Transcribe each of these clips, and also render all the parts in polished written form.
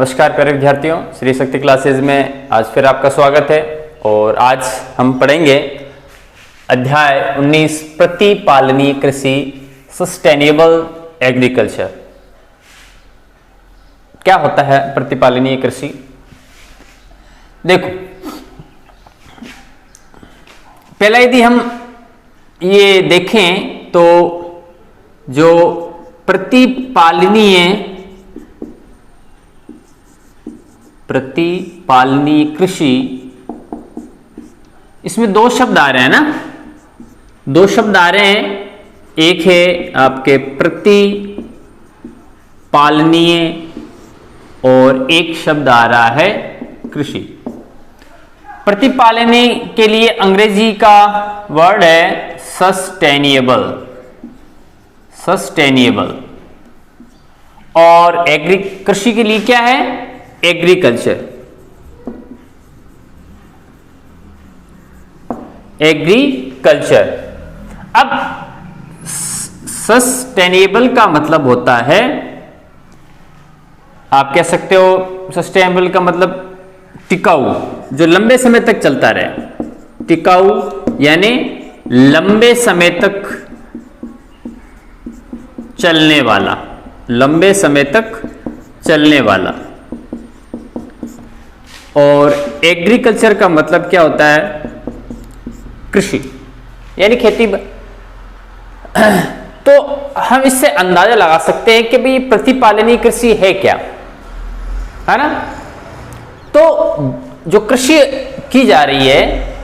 नमस्कार प्यारे विद्यार्थियों, श्री शक्ति क्लासेज में आज फिर आपका स्वागत है। और आज हम पढ़ेंगे अध्याय 19 प्रतिपालनीय कृषि, सस्टेनेबल एग्रीकल्चर। क्या होता है प्रतिपालनीय कृषि? देखो, पहला यदि हम ये देखें तो जो प्रतिपालनीय कृषि, इसमें दो शब्द आ रहे हैं ना, दो शब्द आ रहे हैं। एक है आपके प्रतिपालनीय और एक शब्द आ रहा है कृषि। प्रतिपालनीय के लिए अंग्रेजी का वर्ड है सस्टेनेबल, और कृषि के लिए क्या है? एग्रीकल्चर। अब सस्टेनेबल का मतलब होता है, आप कह सकते हो सस्टेनेबल का मतलब टिकाऊ, जो लंबे समय तक चलता रहे। टिकाऊ यानी लंबे समय तक चलने वाला, लंबे समय तक चलने वाला। और एग्रीकल्चर का मतलब क्या होता है? कृषि यानी खेती। तो हम इससे अंदाजा लगा सकते हैं कि भाई प्रतिपालनीय कृषि है क्या, है ना। तो जो कृषि की जा रही है,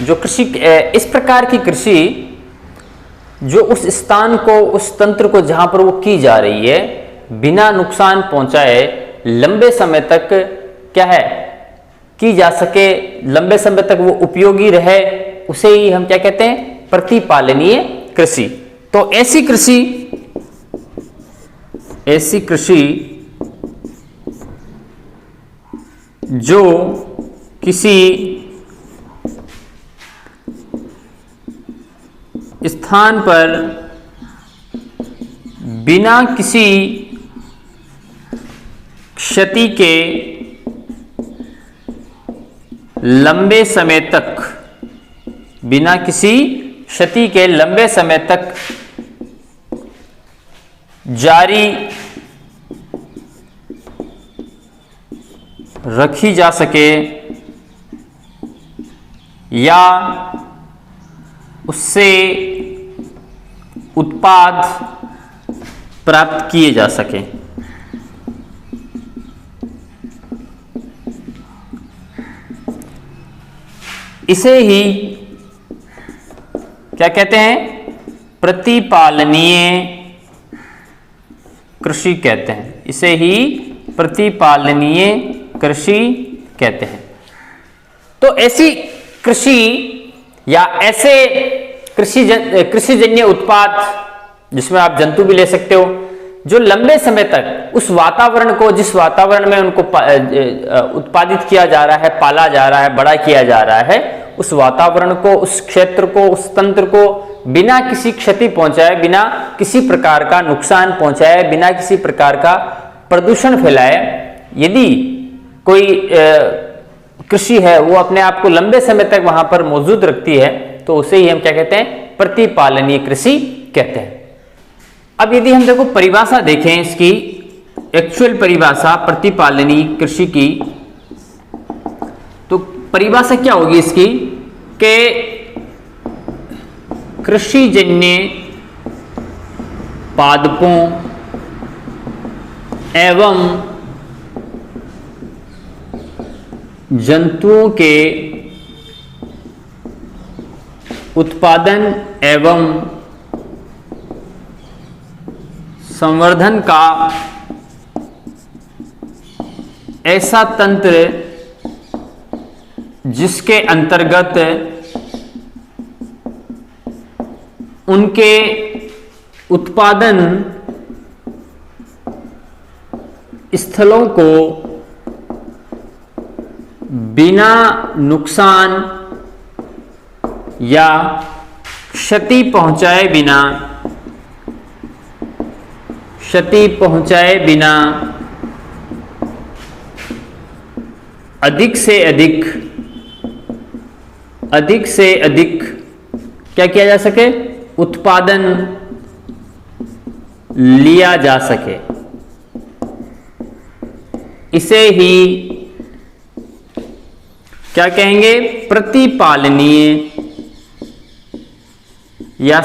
जो कृषि, इस प्रकार की कृषि जो उस स्थान को, उस तंत्र को जहां पर वो की जा रही है, बिना नुकसान पहुंचाए लंबे समय तक क्या है की जा सके, लंबे समय तक वो उपयोगी रहे, उसे ही हम क्या कहते हैं? प्रतिपालनीय कृषि। तो ऐसी कृषि जो किसी स्थान पर बिना किसी क्षति के लंबे समय तक, बिना किसी क्षति के लंबे समय तक जारी रखी जा सके या उससे उत्पाद प्राप्त किए जा सके। इसे ही क्या कहते हैं? प्रतिपालनीय कृषि कहते हैं। इसे ही प्रतिपालनीय कृषि कहते हैं। तो ऐसी कृषि या ऐसे कृषिजन्य उत्पाद, जिसमें आप जंतु भी ले सकते हो, जो लंबे समय तक उस वातावरण को, जिस वातावरण में उनको उत्पादित किया जा रहा है, पाला जा रहा है, बड़ा किया जा रहा है, उस वातावरण को, उस क्षेत्र को, उस तंत्र को बिना किसी क्षति पहुंचाए, बिना किसी प्रकार का नुकसान पहुंचाए, बिना किसी प्रकार का प्रदूषण फैलाए, यदि कोई कृषि है वो अपने आप को लंबे समय तक वहां पर मौजूद रखती है, तो उसे ही हम क्या कहते हैं? प्रतिपालनीय कृषि कहते हैं। अब यदि हम देखो परिभाषा देखें, इसकी एक्चुअल परिभाषा प्रतिपालनीय कृषि की, तो परिभाषा क्या होगी इसकी कि कृषिजन्य पादपों एवं जंतुओं के उत्पादन एवं संवर्धन का ऐसा तंत्र जिसके अंतर्गत उनके उत्पादन स्थलों को बिना नुकसान या क्षति पहुंचाए बिना अधिक से अधिक क्या किया जा सके, उत्पादन लिया जा सके, इसे ही क्या कहेंगे, प्रतिपालनीय या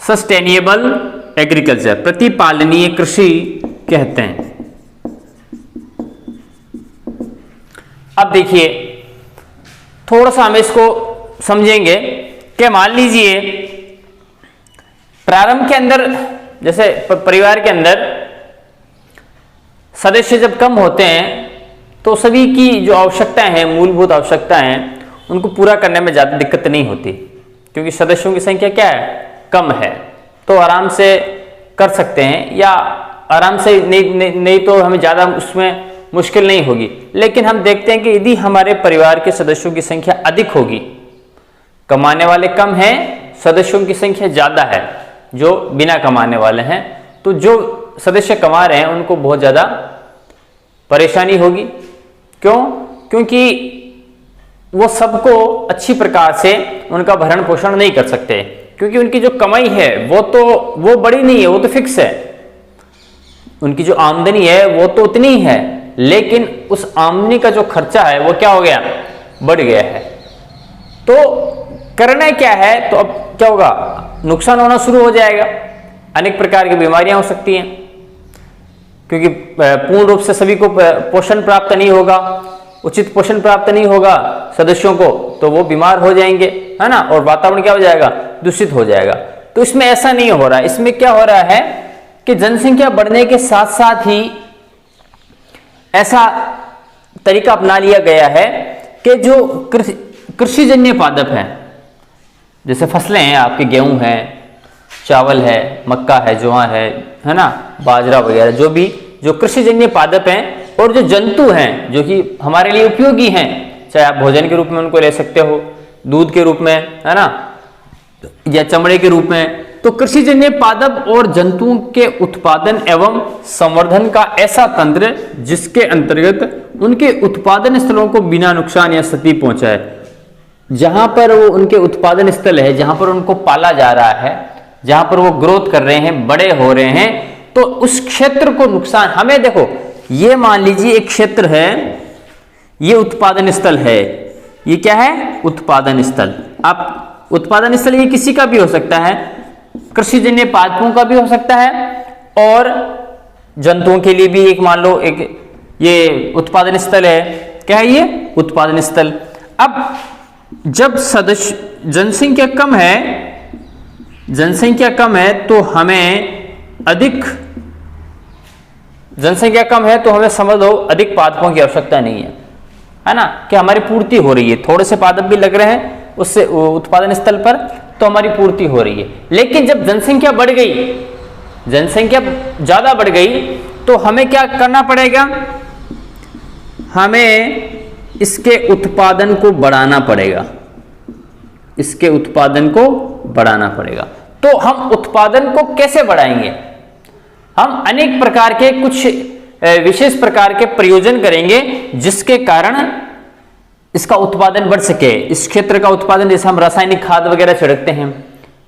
सस्टेनेबल एग्रीकल्चर, प्रतिपालनीय कृषि कहते हैं। अब देखिए थोड़ा सा हम इसको समझेंगे कि मान लीजिए प्रारंभ के अंदर, जैसे परिवार के अंदर सदस्य जब कम होते हैं तो सभी की जो आवश्यकताएं हैं, मूलभूत आवश्यकताएं हैं, उनको पूरा करने में ज़्यादा दिक्कत नहीं होती, क्योंकि सदस्यों की संख्या क्या है, कम है, तो आराम से कर सकते हैं, या आराम से नहीं तो हमें ज़्यादा उसमें मुश्किल नहीं होगी। लेकिन हम देखते हैं कि यदि हमारे परिवार के सदस्यों की संख्या अधिक होगी, कमाने वाले कम हैं, सदस्यों की संख्या ज़्यादा है जो बिना कमाने वाले हैं, तो जो सदस्य कमा रहे हैं उनको बहुत ज़्यादा परेशानी होगी। क्यों? क्योंकि वो सबको अच्छी प्रकार से उनका भरण पोषण नहीं कर सकते, क्योंकि उनकी जो कमाई है वो बड़ी नहीं है, वो तो फिक्स है। उनकी जो आमदनी है वो तो उतनी ही है, लेकिन उस आमदनी का जो खर्चा है वो क्या हो गया, बढ़ गया है। तो करना क्या है, तो अब क्या होगा, नुकसान होना शुरू हो जाएगा, अनेक प्रकार की बीमारियां हो सकती हैं, क्योंकि पूर्ण रूप से सभी को पोषण प्राप्त नहीं होगा, उचित पोषण प्राप्त नहीं होगा सदस्यों को, तो वो बीमार हो जाएंगे, है ना, और वातावरण क्या हो जाएगा, दूषित हो जाएगा। तो इसमें ऐसा नहीं हो रहा है। इसमें क्या हो रहा है कि जनसंख्या बढ़ने के साथ साथ ही ऐसा तरीका अपना लिया गया है कि जो कृषिजन्य पादप हैं, जैसे फसलें हैं, आपके गेहूं है, चावल है, मक्का है, ज्वार है ना, बाजरा वगैरह, जो कृषिजन्य पादप हैं, और जो जंतु हैं जो कि हमारे लिए उपयोगी हैं, चाहे आप भोजन के रूप में उनको ले सकते हो, दूध के रूप में, है ना, या चमड़े के रूप में, तो कृषिजन्य पादप और जंतुओं के उत्पादन एवं संवर्धन का ऐसा तंत्र जिसके अंतर्गत उनके उत्पादन स्थलों को बिना नुकसान या क्षति पहुंचाए, जहां पर वो उनके उत्पादन स्थल है, जहां पर उनको पाला जा रहा है, जहां पर वो ग्रोथ कर रहे हैं, बड़े हो रहे हैं, तो उस क्षेत्र को नुकसान, हमें देखो, ये मान लीजिए एक क्षेत्र है, ये उत्पादन स्थल है, ये क्या है, उत्पादन स्थल। आप उत्पादन स्थल ये किसी का भी हो सकता है, कृषिजन्य पादपों का भी हो सकता है, और जंतुओं के लिए भी एक मान लो एक ये उत्पादन स्थल है। क्या है ये, उत्पादन स्थल। अब जब जनसंख्या कम है तो हमें जनसंख्या कम है तो हमें समझ लो अधिक पादपों की आवश्यकता नहीं है ना, कि हमारी पूर्ति हो रही है, थोड़े से पादप भी लग रहे हैं उससे उत्पादन स्थल पर, तो हमारी पूर्ति हो रही है। लेकिन जब जनसंख्या बढ़ गई, जनसंख्या ज्यादा बढ़ गई, तो हमें क्या करना पड़ेगा, हमें इसके उत्पादन को बढ़ाना पड़ेगा, इसके उत्पादन को बढ़ाना पड़ेगा। तो हम उत्पादन को कैसे बढ़ाएंगे, हम अनेक प्रकार के कुछ विशेष प्रकार के प्रयोजन करेंगे जिसके कारण इसका उत्पादन बढ़ सके, इस क्षेत्र का उत्पादन। जैसे हम रासायनिक खाद वगैरह छिड़कते हैं,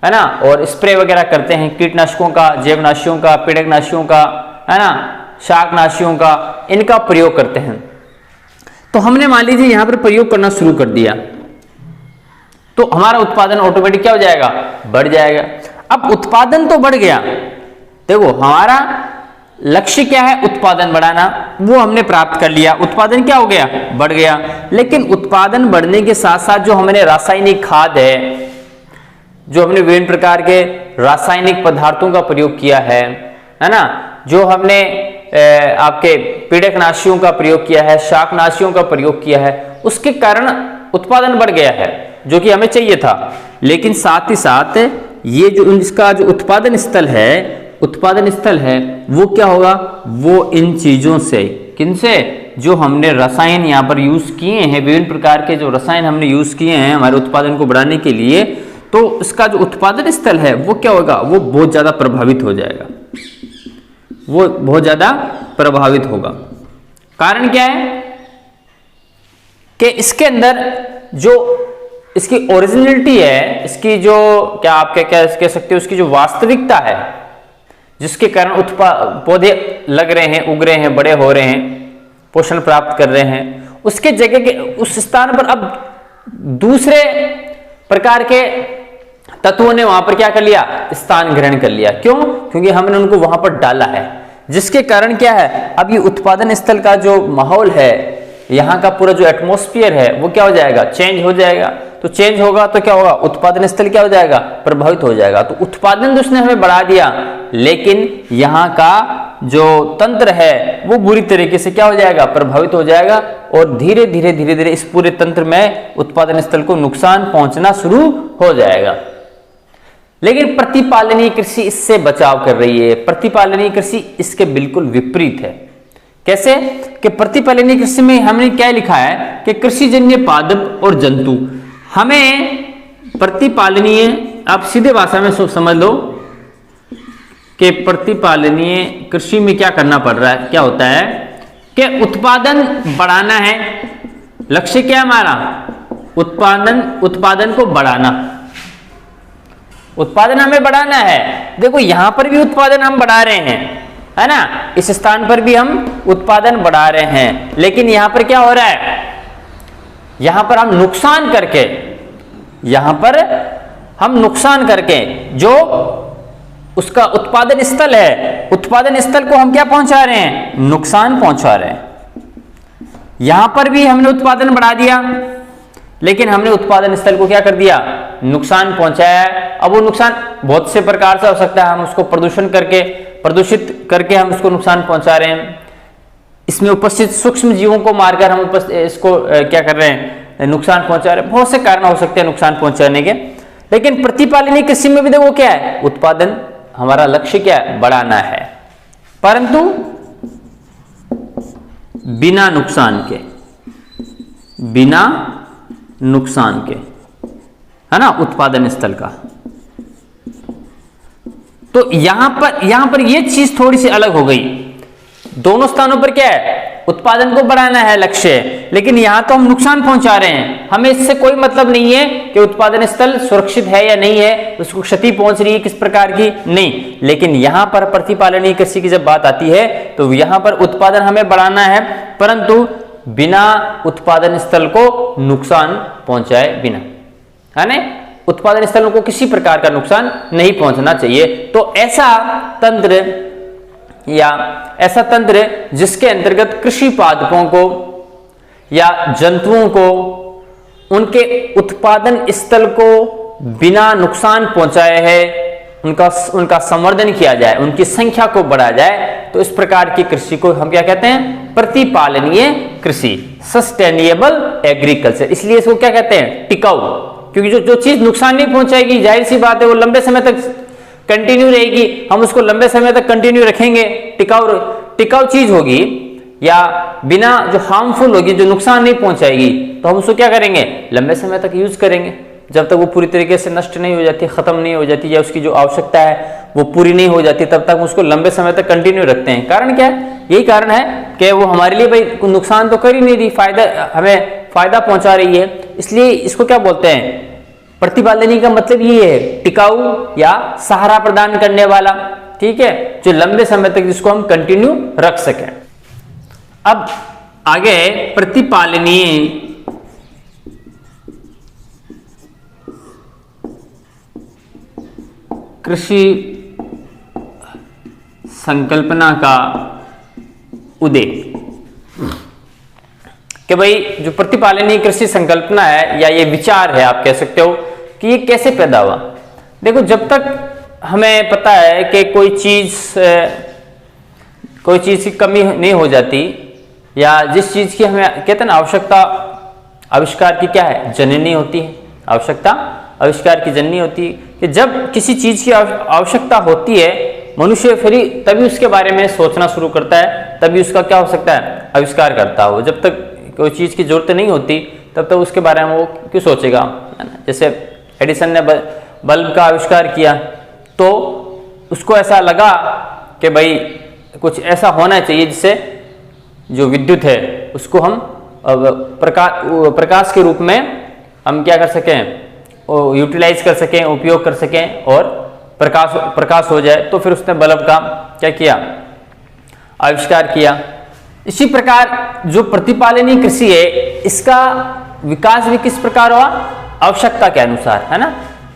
है ना, और स्प्रे वगैरह करते हैं, कीटनाशकों का, जैवनाशियों का, पीड़कनाशियों का, है ना, शाकनाशियों का, इनका प्रयोग करते हैं। तो हमने मान लीजिए यहां पर प्रयोग करना शुरू कर दिया, तो हमारा उत्पादन ऑटोमेटिक क्या हो जाएगा, बढ़ जाएगा। अब उत्पादन तो बढ़ गया, देखो हमारा लक्ष्य क्या है, उत्पादन बढ़ाना, वो हमने प्राप्त कर लिया, उत्पादन क्या हो गया, बढ़ गया। लेकिन उत्पादन बढ़ने के साथ साथ जो हमने रासायनिक खाद है, जो हमने विभिन्न प्रकार के रासायनिक पदार्थों का प्रयोग किया है ना, जो हमने आपके पीड़कनाशियों का प्रयोग किया है, शाकनाशियों का प्रयोग किया है, उसके कारण उत्पादन बढ़ गया है, जो कि हमें चाहिए था। लेकिन साथ ही साथ ये जो इसका जो उत्पादन स्थल है वो क्या होगा, वो इन चीजों से, किनसे, जो हमने रसायन यहाँ पर यूज किए हैं, विभिन्न प्रकार के जो रसायन हमने यूज किए हैं हमारे उत्पादन को बढ़ाने के लिए, तो इसका जो उत्पादन स्थल है वो क्या होगा, वो बहुत ज्यादा प्रभावित हो जाएगा, वो बहुत ज्यादा प्रभावित होगा। कारण क्या है, कि इसके अंदर जो इसकी ओरिजिनलिटी है, इसकी जो क्या आप क्या कह सकते हो, उसकी जो वास्तविकता है जिसके कारण पौधे लग रहे हैं, उग रहे हैं, बड़े हो रहे हैं, पोषण प्राप्त कर रहे हैं, उसके जगह के उस स्थान पर अब दूसरे प्रकार के तत्वों ने वहां पर क्या कर लिया, स्थान ग्रहण कर लिया। क्यों? क्योंकि हमने उनको वहां पर डाला है, जिसके कारण क्या है, अब ये उत्पादन स्थल का जो माहौल है, यहाँ का पूरा जो एटमॉस्फेयर है वो क्या हो जाएगा, चेंज हो जाएगा। तो चेंज होगा तो क्या होगा, उत्पादन स्थल क्या हो जाएगा, प्रभावित हो जाएगा। तो उत्पादन तो उसने हमें बढ़ा दिया, लेकिन यहाँ का जो तंत्र है वो बुरी तरीके से क्या हो जाएगा, प्रभावित हो जाएगा, और धीरे धीरे धीरे धीरे इस पूरे तंत्र में उत्पादन स्थल को नुकसान पहुंचना शुरू हो जाएगा। लेकिन प्रतिपालनीय कृषि इससे बचाव कर रही है। प्रतिपालनीय कृषि इसके बिल्कुल विपरीत है। कैसे? कि प्रतिपालनीय कृषि में हमने क्या लिखा है कि कृषिजन्य पादप और जंतु, हमें प्रतिपालनीय, आप सीधे भाषा में समझ लो कि प्रतिपालनीय कृषि में क्या करना पड़ रहा है, क्या होता है कि उत्पादन बढ़ाना है। लक्ष्य क्या है हमारा, उत्पादन को बढ़ाना, उत्पादन हमें बढ़ाना है। देखो यहां पर भी उत्पादन हम बढ़ा रहे हैं, है ना, इस स्थान पर भी हम उत्पादन बढ़ा रहे हैं, लेकिन यहां पर क्या हो रहा है, यहां पर हम नुकसान करके, यहां पर हम नुकसान करके जो उसका उत्पादन स्थल है, उत्पादन स्थल को हम क्या पहुंचा रहे हैं, नुकसान पहुंचा रहे हैं। यहां पर भी हमने उत्पादन बढ़ा दिया, लेकिन हमने उत्पादन स्थल को क्या कर दिया, नुकसान पहुंचाया है। अब वो नुकसान बहुत से प्रकार से हो सकता है, हम उसको प्रदूषित करके हम उसको नुकसान पहुंचा रहे हैं, इसमें उपस्थित सूक्ष्म जीवों को मारकर हम इसको क्या कर रहे हैं, नुकसान पहुंचा रहे हैं। बहुत से कारण हो सकते हैं नुकसान पहुंचाने के। लेकिन प्रतिपालनीय कृषि में भी देखो क्या है, उत्पादन हमारा लक्ष्य क्या है, बढ़ाना है, परंतु बिना नुकसान के, है ना, उत्पादन स्थल का। तो यहां पर ये चीज थोड़ी सी अलग हो गई। दोनों स्थानों पर क्या है, उत्पादन को बढ़ाना है लक्ष्य, लेकिन यहां तो हम नुकसान पहुंचा रहे हैं। हमें इससे कोई मतलब नहीं है कि उत्पादन स्थल सुरक्षित है या नहीं है, उसको क्षति पहुंच रही है किस प्रकार की, नहीं। लेकिन यहां पर प्रतिपालनीय कृषि की जब बात आती है तो यहां पर उत्पादन हमें बढ़ाना है, परंतु बिना उत्पादन स्थल को नुकसान पहुंचाए बिना, है ना, उत्पादन स्थलों को किसी प्रकार का नुकसान नहीं पहुंचना चाहिए। तो ऐसा तंत्र जिसके अंतर्गत कृषि पादपों को या जंतुओं को उनके उत्पादन स्थल को बिना नुकसान पहुंचाए है उनका संवर्धन किया जाए, उनकी संख्या को बढ़ाया जाए, तो इस प्रकार की कृषि को हम क्या कहते हैं, प्रतिपालनीय कृषि, सस्टेनेबल एग्रीकल्चर। इसलिए इसको क्या कहते हैं, टिकाऊ, क्योंकि जो चीज नुकसान नहीं पहुंचाएगी, जाहिर सी बात है वो लंबे समय तक कंटिन्यू रहेगी, हम उसको लंबे समय तक कंटिन्यू रखेंगे, टिकाऊ चीज होगी, या बिना जो हार्मफुल होगी, जो नुकसान नहीं पहुंचाएगी, तो हम उसको क्या करेंगे, लंबे समय तक यूज करेंगे, जब तक वो पूरी तरीके से नष्ट नहीं हो जाती, खत्म नहीं हो जाती, या उसकी जो आवश्यकता है वो पूरी नहीं हो जाती, तब तक हम उसको लंबे समय तक कंटिन्यू रखते हैं। कारण क्या है, यही कारण है कि वो हमारे लिए भाई नुकसान तो कर ही नहीं रही, हमें फायदा पहुंचा रही है, इसलिए इसको क्या बोलते हैं, प्रतिपालनीय का मतलब ये है टिकाऊ या सहारा प्रदान करने वाला, ठीक है, जो लंबे समय तक जिसको हम कंटिन्यू रख सकें। अब आगे प्रतिपालनीय कृषि संकल्पना का उदय, कि भाई जो प्रतिपालनीय कृषि संकल्पना है या ये विचार है, आप कह सकते हो कि ये कैसे पैदा हुआ। देखो, जब तक हमें पता है कि कोई चीज की कमी नहीं हो जाती, या जिस चीज की हमें कहते हैं ना आवश्यकता आविष्कार की क्या है, जननी होती है, आवश्यकता आविष्कार की जननी होती है, कि जब किसी चीज की आवश्यकता होती है, मनुष्य फिर तभी उसके बारे में सोचना शुरू करता है, तभी उसका क्या हो सकता है, आविष्कार करता हो। जब तक कोई चीज की जरूरत नहीं होती तब तक उसके बारे में वो क्यों सोचेगा, है ना। जैसे एडिसन ने बल्ब का आविष्कार किया, तो उसको ऐसा लगा कि भाई कुछ ऐसा होना चाहिए जिससे जो विद्युत है उसको हम प्रकाश के रूप में हम क्या कर सकें, यूटिलाइज कर सकें, उपयोग कर सकें और प्रकाश हो जाए। तो फिर उसने बल्ब का क्या किया, आविष्कार किया। इसी प्रकार जो प्रतिपालनीय कृषि है इसका विकास भी किस प्रकार हुआ, आवश्यकता के अनुसार, है ना।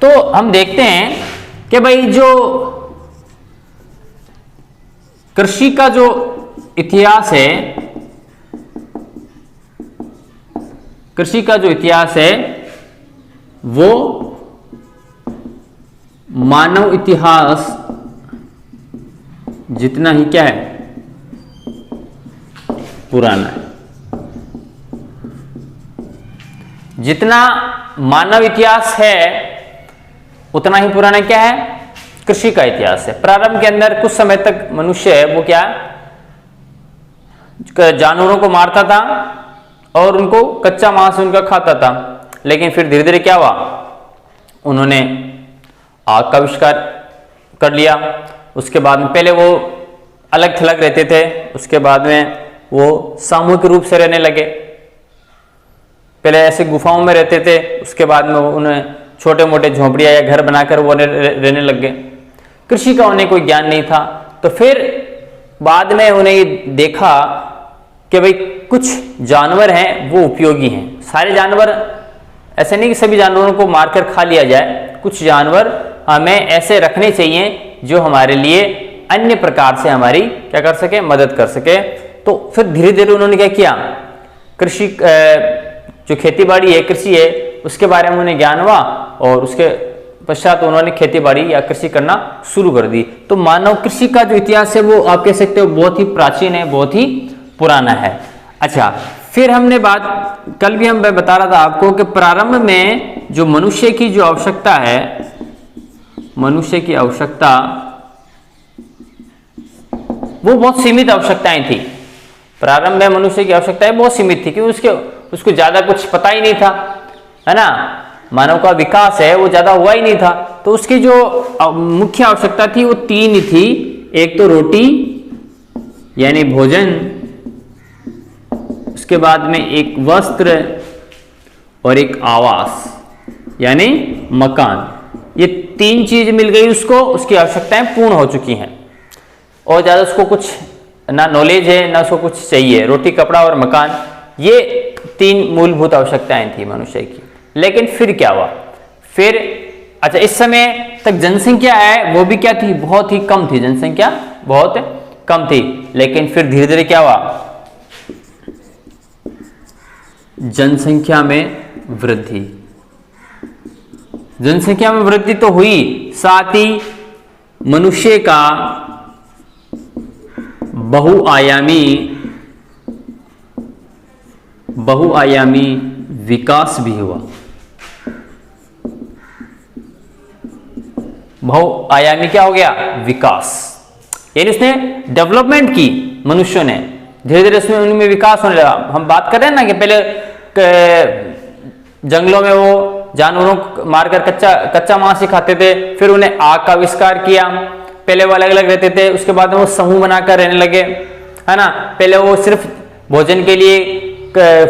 तो हम देखते हैं कि भाई जो कृषि का जो इतिहास है, कृषि का जो इतिहास है वो मानव इतिहास जितना ही क्या है, पुराना है। जितना मानव इतिहास है उतना ही पुराना क्या है, कृषि का इतिहास है। प्रारंभ के अंदर कुछ समय तक मनुष्य है वो क्या, जानवरों को मारता था और उनको कच्चा मांस उनका खाता था। लेकिन फिर धीरे धीरे क्या हुआ, उन्होंने आग का आविष्कार कर लिया। उसके बाद में पहले वो अलग थलग रहते थे, उसके बाद में वो सामूहिक रूप से रहने लगे। पहले ऐसे गुफाओं में रहते थे, उसके बाद में उन्हें छोटे मोटे झोंपड़ियां या घर बनाकर वो रहने लग गए। कृषि का उन्हें कोई ज्ञान नहीं था। तो फिर बाद में उन्हें देखा कि भाई कुछ जानवर हैं वो उपयोगी हैं। सारे जानवर ऐसे नहीं कि सभी जानवरों को मारकर खा लिया जाए, कुछ जानवर हमें ऐसे रखने चाहिए जो हमारे लिए अन्य प्रकार से हमारी क्या कर सके, मदद कर सके। तो फिर धीरे धीरे उन्होंने क्या किया, कृषि जो खेती बाड़ी है, कृषि है, उसके बारे में उन्हें ज्ञान हुआ और उसके पश्चात उन्होंने खेती बाड़ी या कृषि करना शुरू कर दी। तो मानव कृषि का जो इतिहास है वो आप कह सकते हो बहुत ही प्राचीन है, बहुत ही पुराना है। अच्छा, फिर हमने बात, कल भी हम बता रहा था आपको कि प्रारंभ में जो मनुष्य की जो आवश्यकता है, मनुष्य की आवश्यकता वो बहुत सीमित आवश्यकताएं थी। प्रारंभ में मनुष्य की आवश्यकताएं बहुत सीमित थी क्योंकि उसको ज्यादा कुछ पता ही नहीं था, है ना। मानव का विकास है वो ज्यादा हुआ ही नहीं था। तो उसकी जो मुख्य आवश्यकता थी वो तीन ही थी। एक तो रोटी यानी भोजन, उसके बाद में एक वस्त्र और एक आवास यानी मकान। ये तीन चीज मिल गई उसको, उसकी आवश्यकताएं पूर्ण हो चुकी हैं और ज्यादा उसको कुछ ना नॉलेज है ना उसको कुछ चाहिए। रोटी, कपड़ा और मकान, ये तीन मूलभूत आवश्यकताएं थी मनुष्य की। लेकिन फिर क्या हुआ, फिर अच्छा इस समय तक जनसंख्या है वो भी क्या थी, बहुत ही कम थी, जनसंख्या बहुत कम थी। लेकिन फिर धीरे धीरे क्या हुआ, जनसंख्या में वृद्धि, जनसंख्या में वृद्धि तो हुई, साथ ही मनुष्य का बहुआयामी विकास भी हुआ। बहुआयामी क्या हो गया, विकास, यानी उसने डेवलपमेंट की, मनुष्य ने धीरे धीरे उसमें उनमें विकास होने लगा। हम बात कर रहे हैं ना कि पहले जंगलों में वो जानवरों को मारकर कच्चा मांस ही खाते थे, फिर उन्हें आग का आविष्कार किया। पहले वो अलग अलग रहते थे, उसके बाद वो समूह बनाकर रहने लगे, है ना। पहले वो सिर्फ भोजन के लिए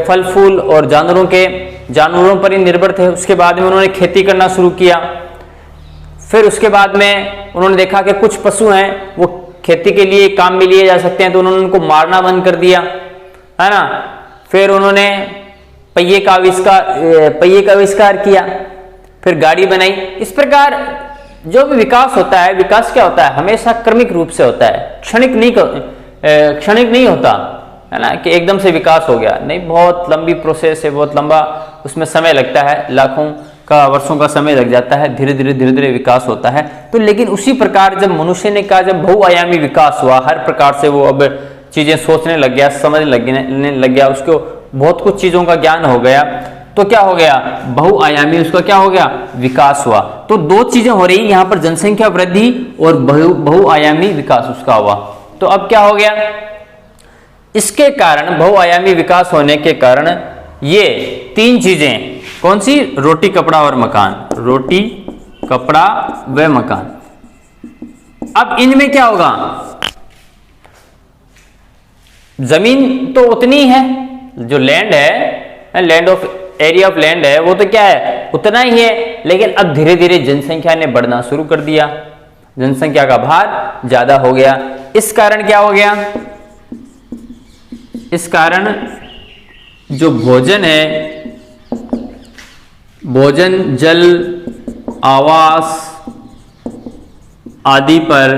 फल फूल और जानवरों पर ही निर्भर थे। उसके बाद में उन्होंने खेती करना शुरू किया। फिर उसके बाद में उन्होंने देखा कि कुछ पशु हैं वो खेती के लिए काम में लिए जा सकते हैं, तो उन्होंने उनको मारना बंद कर दिया, है ना। फिर उन्होंने पहिए का आविष्कार किया, फिर गाड़ी बनाई। इस प्रकार जो भी विकास होता है, विकास क्या होता है, हमेशा क्रमिक रूप से होता है, क्षणिक नहीं होता, है ना, कि एकदम से विकास हो गया, नहीं। बहुत लंबी प्रोसेस है, बहुत लंबा उसमें समय लगता है, लाखों का वर्षों का समय लग जाता है, धीरे धीरे विकास होता है। तो लेकिन उसी प्रकार जब मनुष्य ने कहा, जब बहुआयामी विकास हुआ, हर प्रकार से वो अब चीजें सोचने लग गया, समझने लग गया, उसको बहुत कुछ चीजों का ज्ञान हो गया, तो क्या हो गया, बहुआयामी उसका क्या हो गया, विकास हुआ। तो दो चीजें हो रही यहाँ पर, जनसंख्या वृद्धि और बहुआयामी विकास उसका हुआ। तो अब क्या हो गया, इसके कारण, बहुआयामी विकास होने के कारण ये तीन चीजें, कौन सी, रोटी, कपड़ा और मकान, रोटी, कपड़ा व मकान। अब इनमें क्या होगा, जमीन तो उतनी है, जो लैंड है, land of area of land है, वो तो क्या है, उतना ही है, लेकिन अब धीरे धीरे जनसंख्या ने बढ़ना शुरू कर दिया, जनसंख्या का भार ज्यादा हो गया। इस कारण क्या हो गया, इस कारण जो भोजन है, भोजन, जल, आवास आदि पर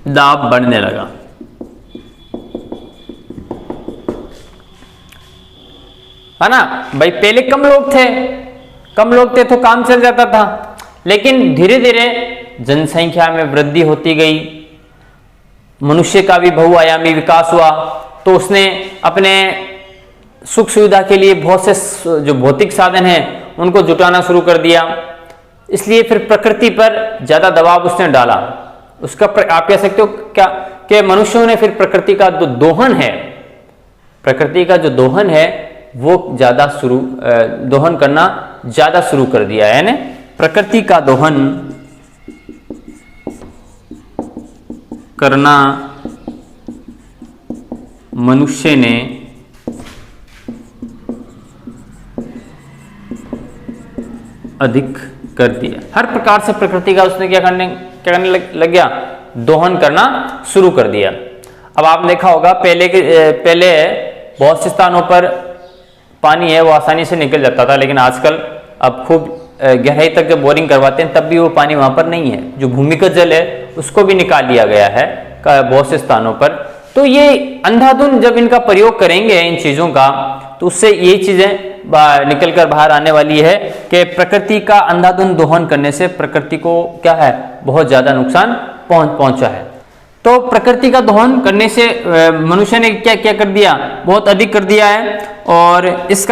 दाब बढ़ने लगा। है ना भाई, पहले कम लोग थे तो काम चल जाता था, लेकिन धीरे धीरे जनसंख्या में वृद्धि होती गई, मनुष्य का भी बहुआयामी विकास हुआ, तो उसने अपने सुख सुविधा के लिए बहुत से जो भौतिक साधन हैं उनको जुटाना शुरू कर दिया। इसलिए फिर प्रकृति पर ज्यादा दबाव उसने डाला। उसका आप कह सकते हो क्या कि मनुष्यों ने फिर प्रकृति का जो दोहन है, प्रकृति का जो दोहन है वो ज्यादा दोहन करना ज्यादा शुरू कर दिया है। यानी प्रकृति का दोहन करना मनुष्य ने अधिक कर दिया। हर प्रकार से प्रकृति का उसने क्या करने लग गया, दोहन करना शुरू कर दिया। अब आप देखा होगा पहले बहुत से स्थानों पर पानी है वो आसानी से निकल जाता था, लेकिन आजकल अब खूब गहराई तक जब बोरिंग करवाते हैं तब भी वो पानी वहां पर नहीं है। जो भूमिगत जल है उसको भी निकाल लिया गया है बहुत से स्थानों पर। तो ये अंधाधुंध जब इनका प्रयोग करेंगे इन चीजों का, तो उससे ये चीजें निकल कर बाहर आने वाली है कि प्रकृति का अंधाधुंध दोहन करने से प्रकृति को क्या है, बहुत ज्यादा नुकसान पहुंचा है। तो प्रकृति का दोहन करने से मनुष्य ने क्या क्या कर दिया, बहुत अधिक कर दिया है। और इस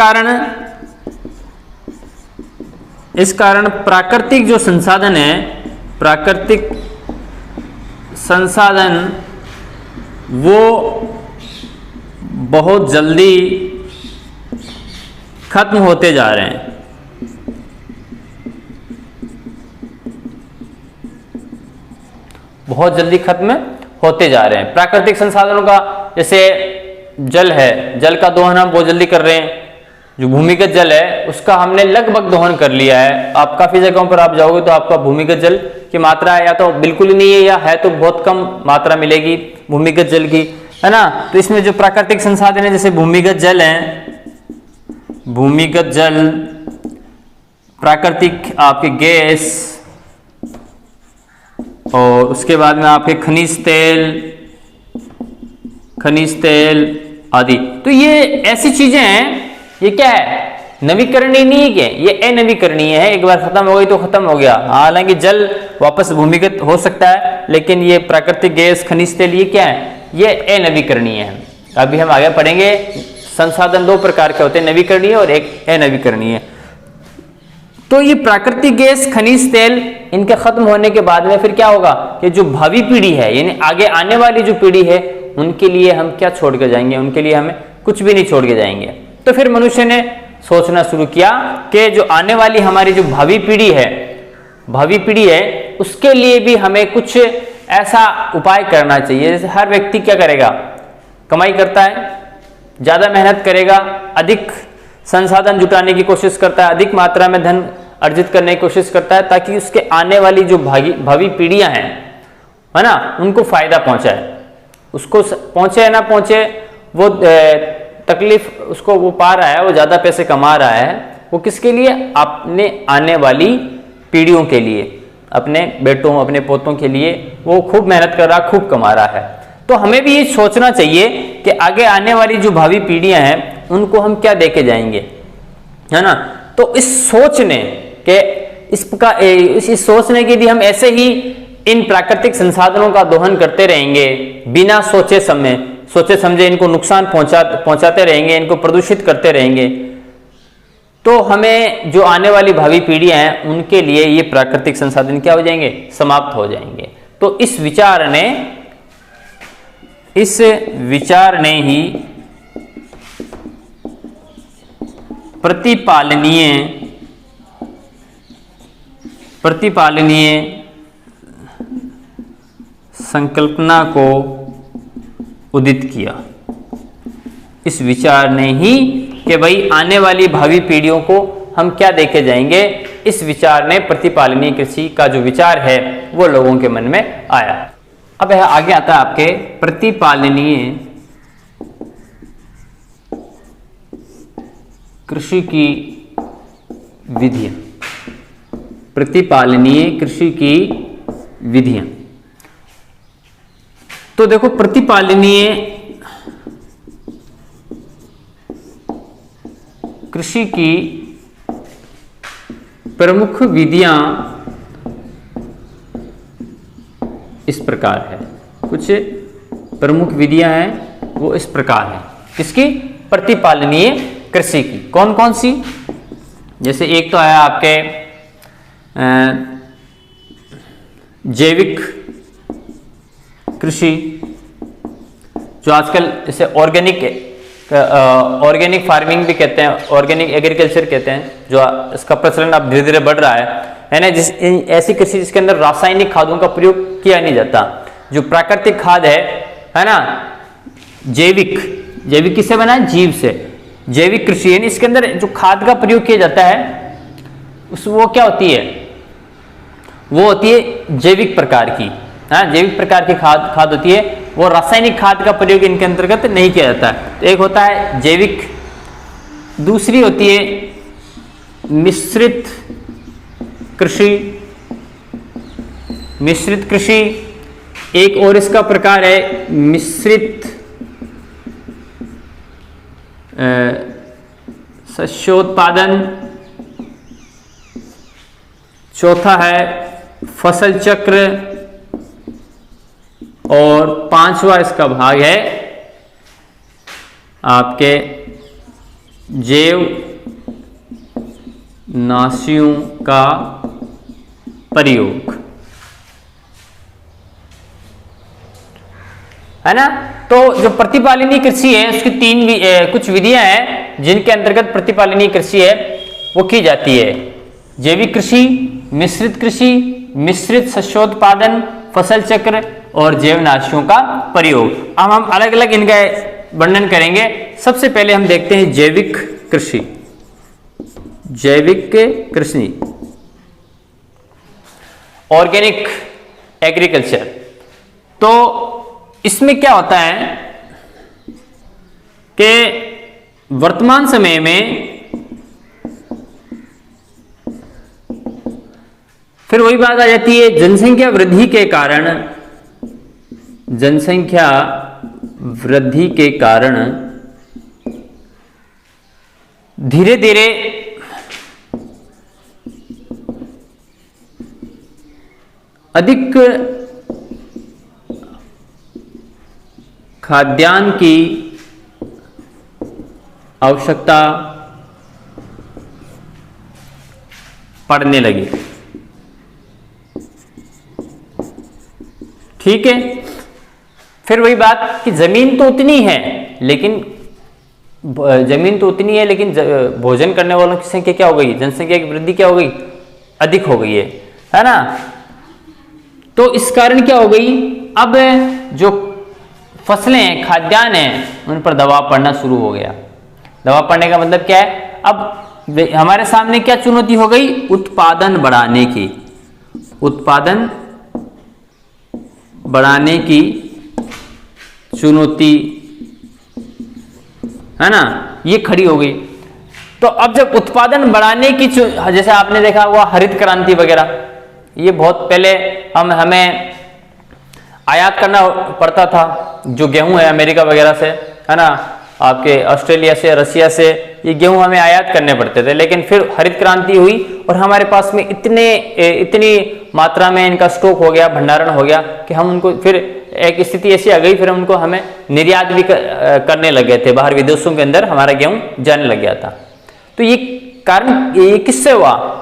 कारण प्राकृतिक जो संसाधन है, प्राकृतिक संसाधन वो बहुत जल्दी खत्म होते जा रहे हैं। बहुत जल्दी खत्म होते जा रहे हैं। प्राकृतिक संसाधनों का जैसे जल है, जल का दोहन हम बहुत जल्दी कर रहे हैं। जो भूमिगत जल है उसका हमने लगभग दोहन कर लिया है। आप काफी जगहों पर आप जाओगे तो आपका भूमिगत जल की मात्रा या तो बिल्कुल ही नहीं है या है तो बहुत कम मात्रा मिलेगी भूमिगत जल की, है ना। तो इसमें जो प्राकृतिक संसाधन है जैसे भूमिगत जल है, भूमिगत जल, प्राकृतिक आपके गैस और उसके बाद में आपके खनिज तेल आदि। तो ये ऐसी चीजें हैं, ये क्या है, नवीकरणीय नहीं है, क्या ये अनवीकरणीय है। एक बार खत्म हो गई तो खत्म हो गया। हालांकि जल वापस भूमिगत हो सकता है, लेकिन ये प्राकृतिक गैस, खनिज तेल ये क्या है, ये अनवीकरणीय है। अभी हम आगे पढ़ेंगे। संसाधन दो प्रकार के होते हैं, नवीकरणीय और एक अनवीकरणीय। तो ये प्राकृतिक गैस, खनिज तेल, इनके खत्म होने के बाद में फिर क्या होगा कि जो भावी पीढ़ी है, यानी आगे आने वाली जो पीढ़ी है, उनके लिए हम क्या छोड़ के जाएंगे, उनके लिए हमें कुछ भी नहीं छोड़ के जाएंगे। तो फिर मनुष्य ने सोचना शुरू किया कि जो आने वाली हमारी जो भावी पीढ़ी है उसके लिए भी हमें कुछ ऐसा उपाय करना चाहिए। जैसे हर व्यक्ति क्या करेगा, कमाई करता है, ज्यादा मेहनत करेगा, अधिक संसाधन जुटाने की कोशिश करता है, अधिक मात्रा में धन अर्जित करने की कोशिश करता है, ताकि उसके आने वाली जो भावी पीढ़ियां हैं, है ना, उनको फायदा पहुंचाए। उसको पहुंचे ना पहुंचे, वो तकलीफ उसको वो पा रहा है, वो ज्यादा पैसे कमा रहा है, वो किसके लिए, अपने आने वाली पीढ़ियों के लिए, अपने बेटों, अपने पोतों के लिए वो खूब मेहनत कर रहा, खूब कमा रहा है। तो हमें भी ये सोचना चाहिए कि आगे आने वाली जो भावी पीढ़ियां हैं उनको हम क्या देके जाएंगे, है ना। तो इस सोचने के लिए हम ऐसे ही इन प्राकृतिक संसाधनों का दोहन करते रहेंगे, बिना सोचे समझे इनको नुकसान पहुंचाते रहेंगे, इनको प्रदूषित करते रहेंगे, तो हमें जो आने वाली भावी पीढ़ियां हैं उनके लिए ये प्राकृतिक संसाधन क्या हो जाएंगे, समाप्त हो जाएंगे। तो इस विचार ने ही प्रतिपालनीय संकल्पना को उदित किया। इस विचार ने ही कि भाई आने वाली भावी पीढ़ियों को हम क्या देके जाएंगे, इस विचार ने प्रतिपालनीय कृषि का जो विचार है वो लोगों के मन में आया। अब यह आगे आता है आपके प्रतिपालनीय कृषि की विधियां। प्रतिपालनीय कृषि की विधियां, तो देखो प्रतिपालनीय कृषि की प्रमुख विधियां इस प्रकार है। कुछ प्रमुख विधियां हैं वो इस प्रकार हैं, किसकी? प्रतिपालनीय कृषि की। कौन कौन सी? जैसे एक तो आया आपके जैविक कृषि, जो आजकल जैसे ऑर्गेनिक फार्मिंग भी कहते हैं, ऑर्गेनिक एग्रीकल्चर कहते हैं, जो इसका प्रचलन अब धीरे धीरे बढ़ रहा है ना। ऐसी कृषि जिसके अंदर रासायनिक खादों का प्रयोग किया नहीं जाता, जो प्राकृतिक खाद है ना, जैविक किससे बना है? जीव से। जैविक कृषि है, इसके अंदर जो खाद का प्रयोग किया जाता है वो क्या होती है? वो होती है जैविक प्रकार की, हाँ, जैविक प्रकार की खाद होती है। वो रासायनिक खाद का प्रयोग इनके अंतर्गत नहीं किया जाता है। तो एक होता है जैविक, दूसरी होती है मिश्रित कृषि। मिश्रित कृषि एक और इसका प्रकार है मिश्रित शस्योत्पादन। चौथा है फसल चक्र, और पांचवा इसका भाग है आपके जैव नाशियों का प्रयोग, है ना। तो जो प्रतिपालनीय कृषि है उसकी कुछ विधियां हैं जिनके अंतर्गत प्रतिपालनीय कृषि है वो की जाती है। जैविक कृषि, मिश्रित कृषि, मिश्रित शस्योत्पादन, फसल चक्र और जैवनाशियों का प्रयोग। अब हम अलग अलग इनका वर्णन करेंगे। सबसे पहले हम देखते हैं जैविक कृषि। जैविक कृषि, ऑर्गेनिक एग्रीकल्चर। तो इसमें क्या होता है कि वर्तमान समय में फिर वही बात आ जाती है, जनसंख्या वृद्धि के कारण धीरे धीरे अधिक खाद्यान्न की आवश्यकता पड़ने लगी। ठीक है, फिर वही बात कि जमीन तो उतनी है लेकिन भोजन करने वालों की संख्या क्या हो गई? जनसंख्या की वृद्धि क्या हो गई? अधिक हो गई है ना। तो इस कारण क्या हो गई, अब जो फसलें हैं, खाद्यान्न हैं, उन पर दबाव पड़ना शुरू हो गया। दबाव पड़ने का मतलब क्या है? अब हमारे सामने क्या चुनौती हो गई? उत्पादन बढ़ाने की चुनौती, है ना, ये खड़ी हो गई। तो अब जब उत्पादन बढ़ाने की, जैसे आपने देखा हुआ हरित क्रांति वगैरह, ये बहुत पहले हमें आयात करना पड़ता था, जो गेहूं है अमेरिका वगैरह से, है ना, आपके ऑस्ट्रेलिया से, रसिया से, ये गेहूं हमें आयात करने पड़ते थे। लेकिन फिर हरित क्रांति हुई और हमारे पास में इतनी मात्रा में इनका स्टॉक हो गया, भंडारण हो गया कि हम उनको, फिर एक स्थिति ऐसी आ गई, फिर उनको हमें निर्यात भी करने लग गए थे, बाहर विदेशों के अंदर हमारा गेहूं जाने लग गया था। तो ये कारण ये किससे हुआ?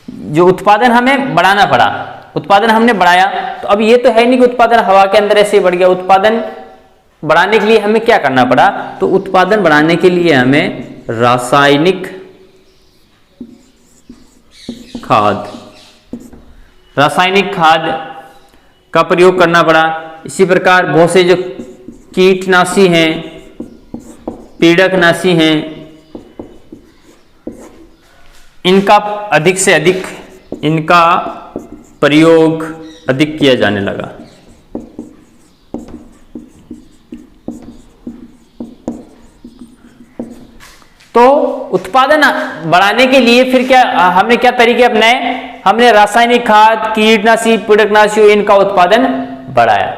जो उत्पादन हमें बढ़ाना पड़ा, उत्पादन हमने बढ़ाया। तो अब ये तो है नहीं कि उत्पादन हवा के अंदर ऐसे ही बढ़ गया। उत्पादन बढ़ाने के लिए हमें क्या करना पड़ा? तो उत्पादन बढ़ाने के लिए हमें रासायनिक खाद का प्रयोग करना पड़ा। इसी प्रकार बहुत से जो कीटनाशी हैं पीड़कनाशी हैं, इनका अधिक से अधिक इनका प्रयोग अधिक किया जाने लगा। तो उत्पादन बढ़ाने के लिए फिर क्या हमने क्या तरीके अपनाए? हमने रासायनिक खाद, कीटनाशी, पीड़कनाशी इनका उत्पादन बढ़ाया।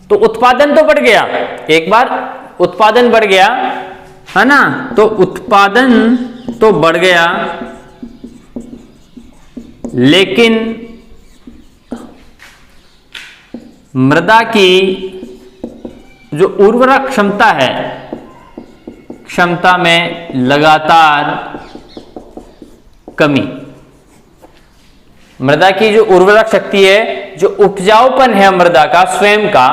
तो उत्पादन तो बढ़ गया, एक बार उत्पादन बढ़ गया है ना, तो उत्पादन तो बढ़ गया, लेकिन मृदा की जो उर्वरक क्षमता है, क्षमता में लगातार कमी। मृदा की जो उर्वरक शक्ति है, जो उपजाऊपन है मृदा का स्वयं का,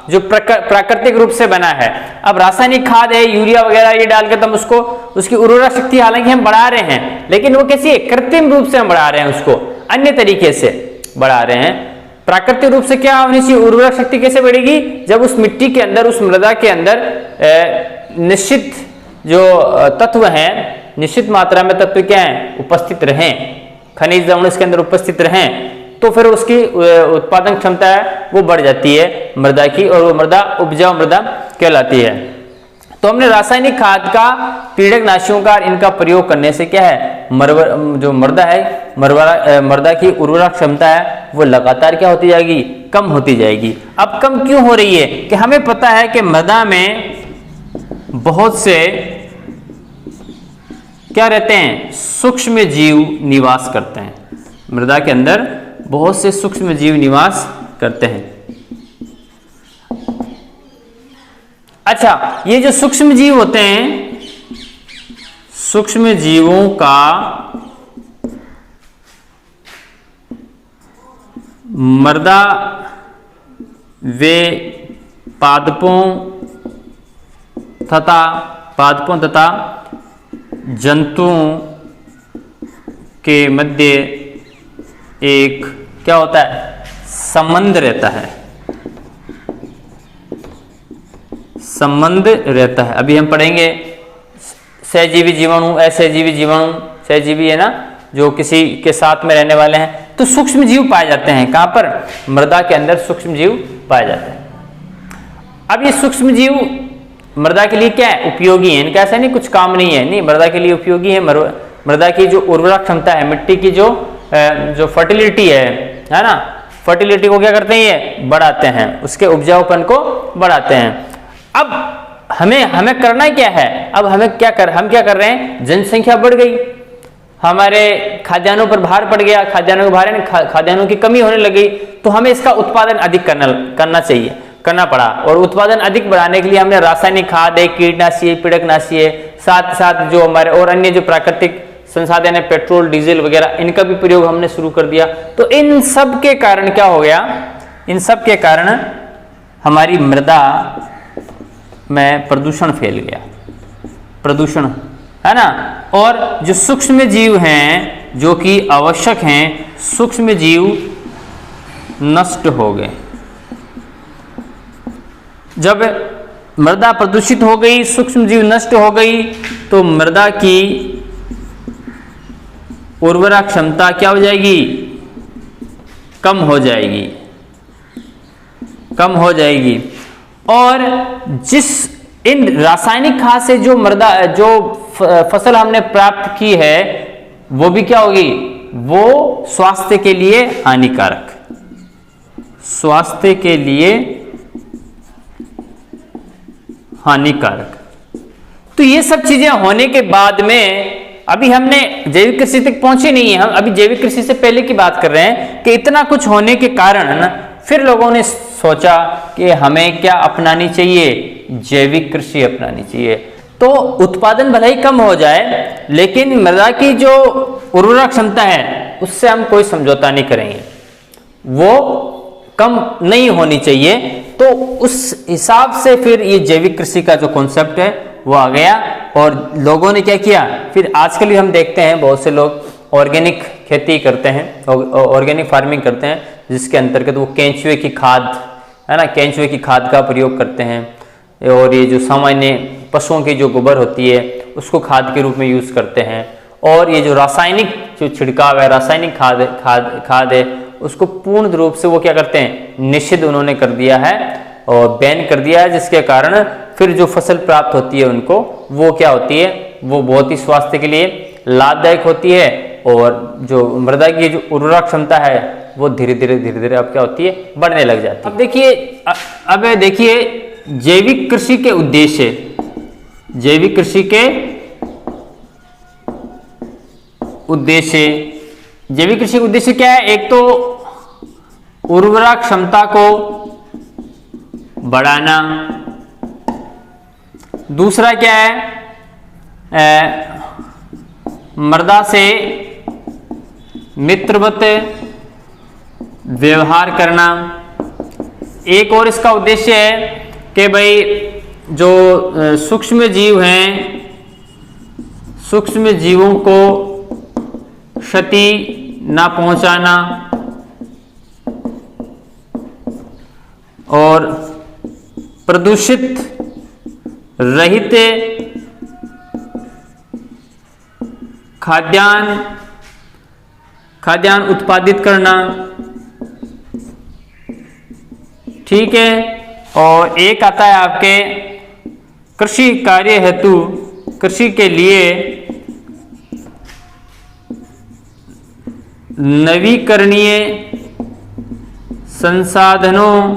जो प्राकृतिक रूप से बना है। अब रासायनिक खाद है, यूरिया वगैरह ये डालकर हम उसको, उसकी उर्वरक शक्ति हालांकि हम बढ़ा रहे हैं, लेकिन वो कैसी है? कृत्रिम रूप से हम बढ़ा रहे हैं, उसको अन्य तरीके से बढ़ा रहे हैं। प्राकृतिक रूप से क्या होनी चाहिए? उर्वरक शक्ति कैसे बढ़ेगी? जब उस मिट्टी के अंदर, उस मृदा के अंदर निश्चित जो तत्व हैं, निश्चित मात्रा में तत्व क्या है? उपस्थित रहें, खनिज लवण इसके अंदर उपस्थित रहें, तो फिर उसकी उत्पादन क्षमता है वो बढ़ जाती है मृदा की, और वो मृदा उपजाऊ मृदा कहलाती है। तो हमने रासायनिक खाद का, पीड़कनाशियों का, इनका प्रयोग करने से क्या है? जो मृदा है, मृदा की उर्वरक क्षमता है वो लगातार क्या होती जाएगी? कम होती जाएगी। अब कम क्यों हो रही है? कि हमें पता है कि मृदा में बहुत से क्या रहते हैं? सूक्ष्म जीव निवास करते हैं। मृदा के अंदर बहुत से सूक्ष्म जीव निवास करते हैं। अच्छा, ये जो सूक्ष्म जीव होते हैं, सूक्ष्म जीवों का मृदा वे पादपों तथा जंतुओं के मध्य एक क्या होता है? संबंध रहता है, संबंध रहता है। अभी हम पढ़ेंगे सहजीवी जीवाणु, असहजीवी जीवाणु। सहजीवी है ना, जो किसी के साथ में रहने वाले हैं। तो सूक्ष्म जीव पाए जाते हैं कहां पर? मृदा के अंदर सूक्ष्म जीव पाए जाते हैं। अब ये सूक्ष्म जीव मृदा के लिए क्या है? उपयोगी है। इनका ऐसा नहीं कुछ काम नहीं है, नहीं, मृदा के लिए उपयोगी है। मृदा की जो उर्वरक क्षमता है, मिट्टी की जो फर्टिलिटी है ना, फर्टिलिटी को क्या करते हैं? ये बढ़ाते हैं, उसके उपजाऊपन को बढ़ाते हैं। अब हमें करना क्या है? अब हम क्या कर रहे हैं? जनसंख्या बढ़ गई, हमारे खाद्यान्नों पर भार पड़ गया, खाद्यान्नों की कमी होने लगी, तो हमें इसका उत्पादन अधिक करना पड़ा। और उत्पादन अधिक बढ़ाने के लिए हमने रासायनिक खाद है, कीटनाशी है, पीड़कनाशी है, साथ साथ जो हमारे और अन्य जो प्राकृतिक संसाधन है, पेट्रोल, डीजल वगैरह, इनका भी प्रयोग हमने शुरू कर दिया। तो इन सब के कारण क्या हो गया? इन सब के कारण हमारी मृदा में प्रदूषण फैल गया, प्रदूषण है ना। और जो सूक्ष्म जीव हैं, जो कि आवश्यक हैं, सूक्ष्म जीव नष्ट हो गए। जब मृदा प्रदूषित हो गई, सूक्ष्म जीव नष्ट हो गई, तो मृदा की उर्वरक क्षमता क्या हो जाएगी? कम हो जाएगी, कम हो जाएगी। और जिस इन रासायनिक खाद से जो फसल हमने प्राप्त की है, वो भी क्या होगी? वो स्वास्थ्य के लिए हानिकारक, स्वास्थ्य के लिए हानिकारक। तो ये सब चीजें होने के बाद में अभी हमने जैविक कृषि तक पहुंचे नहीं है, हम अभी जैविक कृषि से पहले की बात कर रहे हैं कि इतना कुछ होने के कारण फिर लोगों ने सोचा कि हमें क्या अपनानी चाहिए? जैविक कृषि अपनानी चाहिए। तो उत्पादन भले ही कम हो जाए, लेकिन मृदा की जो उर्वरक क्षमता है उससे हम कोई समझौता नहीं करेंगे, वो कम नहीं होनी चाहिए। तो उस हिसाब से फिर ये जैविक कृषि का जो कॉन्सेप्ट है वो आ गया, और लोगों ने क्या किया? फिर आजकल भी हम देखते हैं बहुत से लोग ऑर्गेनिक खेती करते हैं, ऑर्गेनिक फार्मिंग करते हैं, जिसके अंतर्गत वो केंचुए की खाद है ना, केंचुए की खाद का प्रयोग करते हैं, और ये जो सामान्य पशुओं की जो गोबर होती है उसको खाद के रूप में यूज़ करते हैं। और ये जो रासायनिक जो छिड़काव है, रासायनिक खाद है, उसको पूर्ण रूप से वो क्या करते हैं, निषिद्ध उन्होंने कर दिया है और बैन कर दिया है, जिसके कारण फिर जो फसल प्राप्त होती है उनको वो क्या होती है, वो बहुत ही स्वास्थ्य के लिए लाभदायक होती है और जो मृदा की जो उर्वरक क्षमता है वो धीरे धीरे अब क्या होती है, बढ़ने लग जाती है। अब देखिए जैविक कृषि के उद्देश्य, जैविक कृषि के उद्देश्य क्या है? एक तो उर्वरक क्षमता को बढ़ाना, दूसरा क्या है, मृदा से मित्रवत व्यवहार करना। एक और इसका उद्देश्य है कि भाई जो सूक्ष्म जीव हैं, सूक्ष्म जीवों को क्षति ना पहुंचाना और प्रदूषित रहित खाद्यान्न उत्पादित करना, ठीक है। और एक आता है आपके कृषि कार्य हेतु, कृषि के लिए नवीकरणीय संसाधनों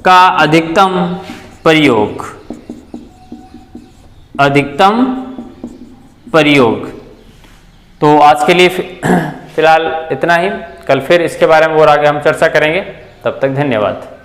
का अधिकतम प्रयोग। तो आज के लिए फिलहाल इतना ही, कल फिर इसके बारे में और आगे हम चर्चा करेंगे। तब तक धन्यवाद।